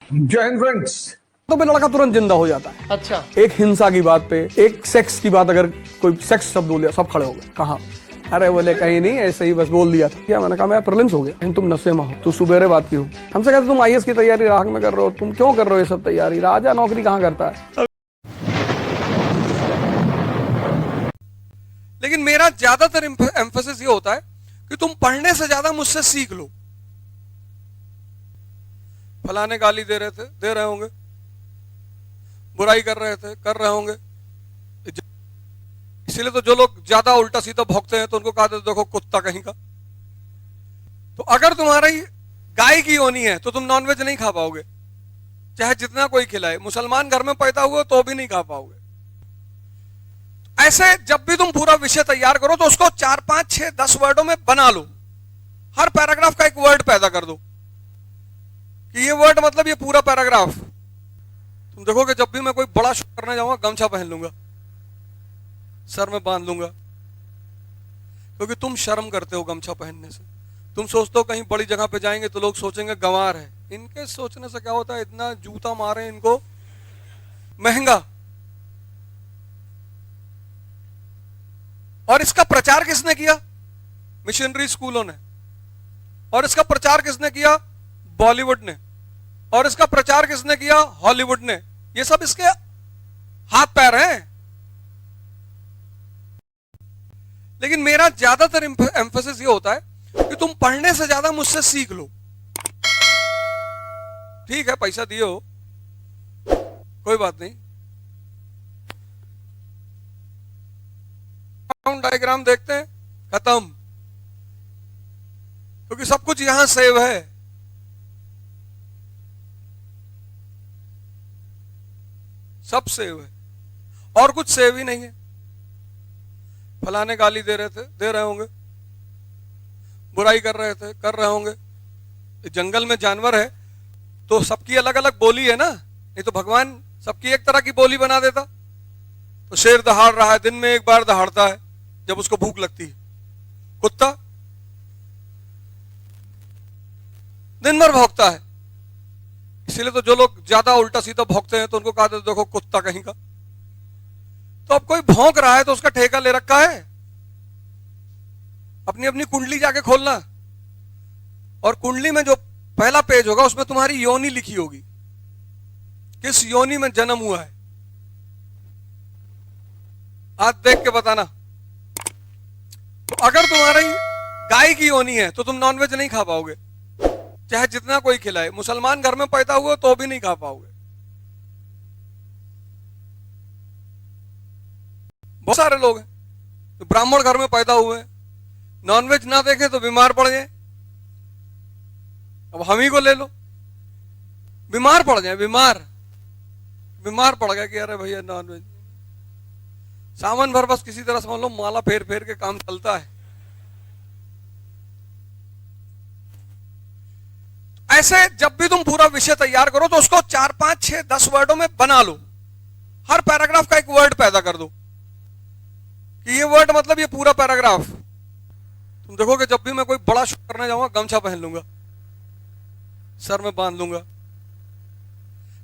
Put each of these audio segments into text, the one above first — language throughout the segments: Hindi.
जय हिंद फ्रेंड्स। तो पे लड़का तुरंत जिंदा हो जाता है। अच्छा, एक हिंसा की बात पे, एक सेक्स की बात, अगर कोई सेक्स शब्द बोल दिया सब खड़े हो गए। कहा? अरे बोले कहीं नहीं, ऐसे ही बस बोल दिया था। क्या? मैंने कहा मैं प्रीलिम्स हो गया। लेकिन तुम नशे में हो, तू सुबेरे बात की हो। हमसे कहते तुम आईएएस की तैयारी राह में कर रहे हो, तुम क्यों कर रहे हो ये सब तैयारी? राजा नौकरी कहाँ करता है? लेकिन मेरा ज्यादातर एम्फेसिस ये होता है कि तुम पढ़ने से ज्यादा मुझसे सीख लो। फलाने गाली दे रहे होंगे, बुराई कर रहे होंगे, इसीलिए तो जो लोग ज्यादा उल्टा सीधा भौंकते हैं तो उनको कहा देखो कुत्ता कहीं का। तो अगर तुम्हारी गाय की योनी है तो तुम नॉनवेज नहीं खा पाओगे, चाहे जितना कोई खिलाए। मुसलमान घर में पैदा हुए तो भी नहीं खा पाओगे। ऐसे जब भी तुम पूरा विषय तैयार करो तो उसको 4, 5, 6, 10 वर्डों में बना लो। हर पैराग्राफ का एक वर्ड पैदा कर दो कि ये वर्ड मतलब ये पूरा पैराग्राफ। तुम देखोगे जब भी मैं कोई बड़ा शो करने जाऊंगा गमछा पहन लूंगा, सर में बांध लूंगा, क्योंकि तुम शर्म करते हो गमछा पहनने से। तुम सोचते हो कहीं बड़ी जगह पे जाएंगे तो लोग सोचेंगे गंवार है। इनके सोचने से क्या होता है, इतना जूता मारे इनको महंगा। और इसका प्रचार किसने किया? मिशनरी स्कूलों ने। और इसका प्रचार किसने किया? बॉलीवुड ने। और इसका प्रचार किसने किया? हॉलीवुड ने। ये सब इसके हाथ पैर हैं। लेकिन मेरा ज्यादातर एम्फेसिस ये होता है कि तुम पढ़ने से ज्यादा मुझसे सीख लो। ठीक है, पैसा दिए हो, कोई बात नहीं। डायग्राम देखते हैं, खत्म। क्योंकि सब कुछ यहां सेव है। सब सेव है और कुछ सेव ही नहीं है। फलाने गाली दे रहे होंगे, बुराई कर रहे होंगे। जंगल में जानवर है तो सबकी अलग अलग बोली है ना, नहीं तो भगवान सबकी एक तरह की बोली बना देता। तो शेर दहाड़ रहा है, दिन में एक बार दहाड़ता है जब उसको भूख लगती है। कुत्ता दिन भर भौंकता है। इसीलिए तो जो लोग ज्यादा उल्टा सीधा भौंकते हैं तो उनको कहा देखो कुत्ता कहीं का। तो अब कोई भौंक रहा है तो उसका ठेका ले रखा है। अपनी अपनी कुंडली जाके खोलना, और कुंडली में जो पहला पेज होगा उसमें तुम्हारी योनि लिखी होगी, किस योनि में जन्म हुआ है। आज देख के बताना। तो अगर तुम्हारी गाय की योनि है तो तुम नॉनवेज नहीं खा पाओगे, चाहे जितना कोई खिलाए। मुसलमान घर में पैदा हुए तो भी नहीं खा पाओगे। बहुत सारे लोग हैं तो ब्राह्मण घर में पैदा हुए हैं, नॉनवेज ना देखें तो बीमार पड़ जाए। अब हम ही को ले लो, बीमार पड़ जाए, बीमार पड़ गया कि अरे भैया नॉनवेज। सावन भर बस किसी तरह समझ लो माला फेर फेर के काम चलता है। ऐसे जब भी तुम पूरा विषय तैयार करो तो उसको 4, 5, 6, 10 वर्डों में बना लो। हर पैराग्राफ का एक वर्ड पैदा कर दो कि ये वर्ड मतलब ये पूरा पैराग्राफ। तुम देखोगे जब भी मैं कोई बड़ा शो करने जाऊंगा गमछा पहन लूंगा, सर में बांध लूंगा,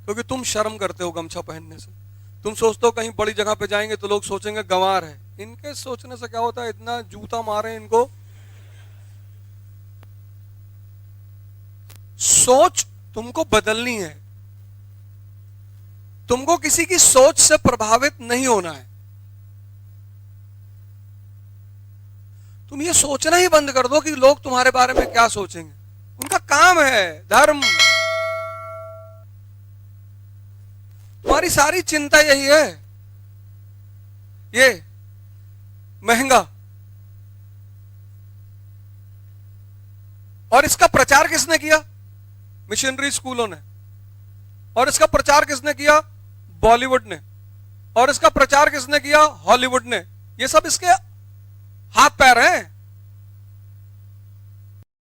क्योंकि तुम शर्म करते हो गमछा पहनने से। तुम सोचते हो कहीं बड़ी जगह पे जाएंगे तो लोग सोचेंगे गंवार है। इनके सोचने से क्या होता है, इतना जूता मारे इनको। सोच तुमको बदलनी है, तुमको किसी की सोच से प्रभावित नहीं होना है। तुम ये सोचना ही बंद कर दो कि लोग तुम्हारे बारे में क्या सोचेंगे। उनका काम है धर्म। तुम्हारी सारी चिंता यही है, ये महंगा। और इसका प्रचार किसने किया? मिशनरी स्कूलों ने। और इसका प्रचार किसने किया? बॉलीवुड ने। और इसका प्रचार किसने किया? हॉलीवुड ने। ये सब इसके हाथ पैर हैं।